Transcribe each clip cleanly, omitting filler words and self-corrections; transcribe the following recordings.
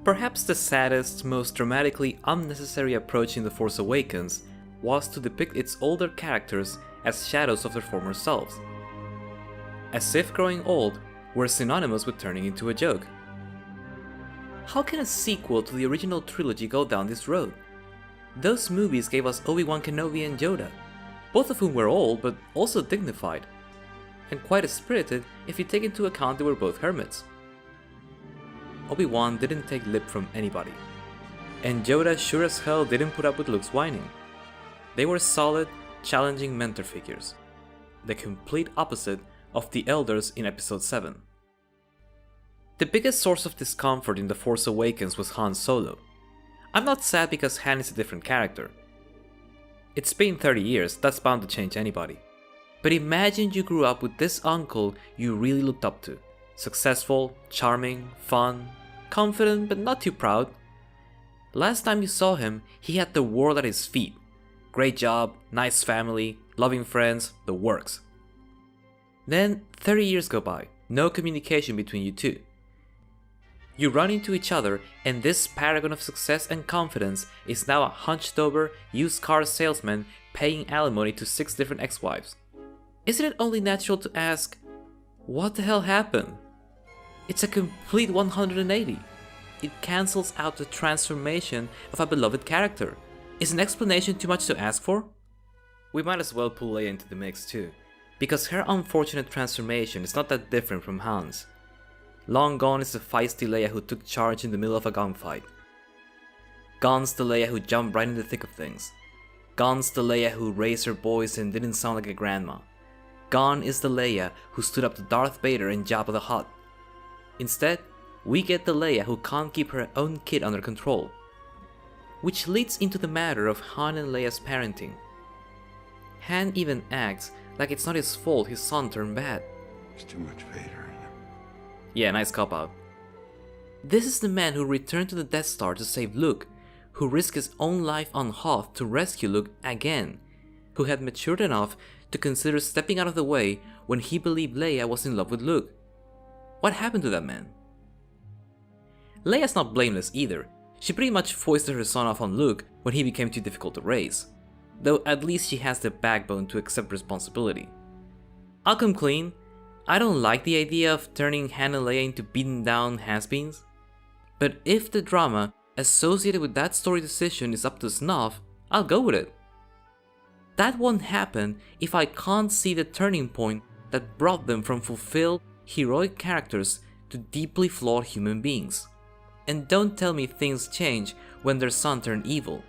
Perhaps the saddest, most dramatically unnecessary approach in The Force Awakens was to depict its older characters as shadows of their former selves. As if growing old were synonymous with turning into a joke. How can a sequel to the original trilogy go down this road? Those movies gave us Obi-Wan Kenobi and Yoda, both of whom were old but also dignified, and quite as spirited if you take into account they were both hermits. Obi-Wan didn't take lip from anybody, and Yoda sure as hell didn't put up with Luke's whining. They were solid, challenging mentor figures, the complete opposite of the elders in Episode 7. The biggest source of discomfort in The Force Awakens was Han Solo. I'm not sad because Han is a different character. It's been 30 years, that's bound to change anybody. But imagine you grew up with this uncle you really looked up to. Successful, charming, fun, confident but not too proud. Last time you saw him, he had the world at his feet. Great job, nice family, loving friends, the works. Then 30 years go by, no communication between you two. You run into each other and this paragon of success and confidence is now a hunched over, used car salesman paying alimony to 6 different ex-wives. Isn't it only natural to ask, what the hell happened? It's a complete 180. It cancels out the transformation of a beloved character. Is an explanation too much to ask for? We might as well pull Leia into the mix too, because her unfortunate transformation is not that different from Han's. Long gone is the feisty Leia who took charge in the middle of a gunfight. Gone's the Leia who jumped right in the thick of things. Gone's the Leia who raised her boys and didn't sound like a grandma. Gone is the Leia who stood up to Darth Vader and Jabba the Hutt. Instead, we get the Leia who can't keep her own kid under control. Which leads into the matter of Han and Leia's parenting. Han even acts like it's not his fault his son turned bad. There's too much Vader in him. Yeah, nice cop-out. This is the man who returned to the Death Star to save Luke, who risked his own life on Hoth to rescue Luke again, who had matured enough to consider stepping out of the way when he believed Leia was in love with Luke. What happened to that man? Leia's not blameless either. She pretty much foisted her son off on Luke when he became too difficult to raise, though at least she has the backbone to accept responsibility. I'll come clean, I don't like the idea of turning Han and Leia into beaten down has-beens, but if the drama associated with that story decision is up to snuff, I'll go with it. That won't happen if I can't see the turning point that brought them from fulfilled, heroic characters to deeply flawed human beings. And don't tell me things change when their son turned evil.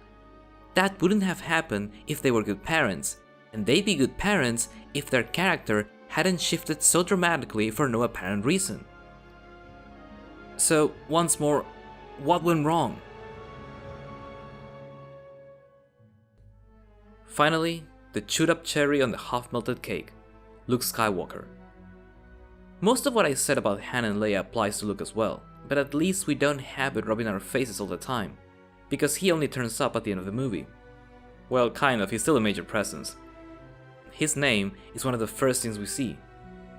That wouldn't have happened if they were good parents, and they'd be good parents if their character hadn't shifted so dramatically for no apparent reason. So, once more, what went wrong? Finally, the chewed up cherry on the half-melted cake, Luke Skywalker. Most of what I said about Han and Leia applies to Luke as well, but at least we don't have it rubbing our faces all the time, because he only turns up at the end of the movie. Well, kind of, he's still a major presence. His name is one of the first things we see.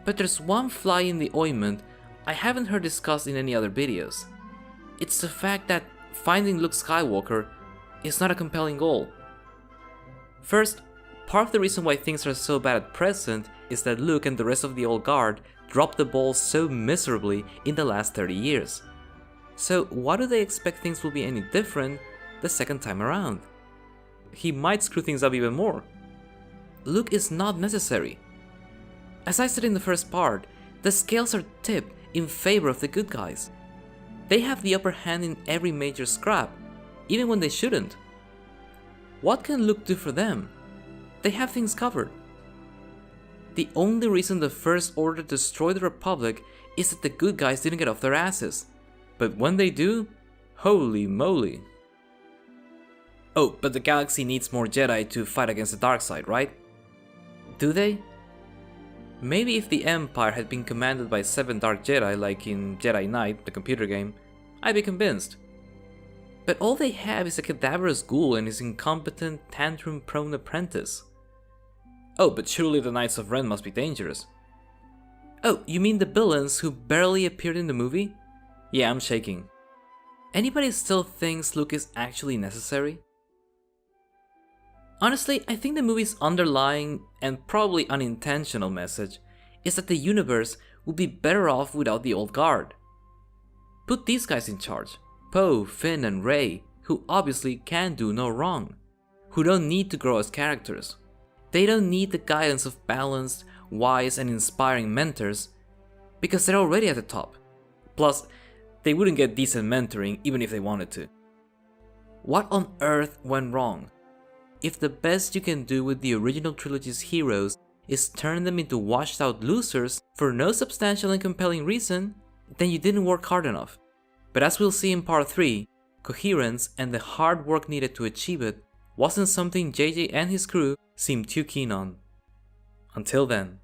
But there's one fly in the ointment I haven't heard discussed in any other videos. It's the fact that finding Luke Skywalker is not a compelling goal. First, part of the reason why things are so bad at present is that Luke and the rest of the old guard dropped the ball so miserably in the last 30 years. So why do they expect things will be any different the second time around? He might screw things up even more. Luke is not necessary. As I said in the first part, the scales are tipped in favor of the good guys. They have the upper hand in every major scrap, even when they shouldn't. What can Luke do for them? They have things covered. The only reason the First Order destroyed the Republic is that the good guys didn't get off their asses. But when they do, holy moly. Oh, but the galaxy needs more Jedi to fight against the dark side, right? Do they? Maybe if the Empire had been commanded by 7 Dark Jedi like in Jedi Knight, the computer game, I'd be convinced. But all they have is a cadaverous ghoul and his incompetent, tantrum-prone apprentice. Oh, but surely the Knights of Ren must be dangerous. Oh, you mean the villains who barely appeared in the movie? Yeah, I'm shaking. Anybody still thinks Luke is actually necessary? Honestly, I think the movie's underlying and probably unintentional message is that the universe would be better off without the old guard. Put these guys in charge, Poe, Finn and Rey, who obviously can do no wrong, who don't need to grow as characters. They don't need the guidance of balanced, wise and inspiring mentors because they're already at the top. Plus, they wouldn't get decent mentoring even if they wanted to. What on earth went wrong? If the best you can do with the original trilogy's heroes is turn them into washed out losers for no substantial and compelling reason, then you didn't work hard enough. But as we'll see in part 3, coherence and the hard work needed to achieve it wasn't something JJ and his crew seemed too keen on. Until then.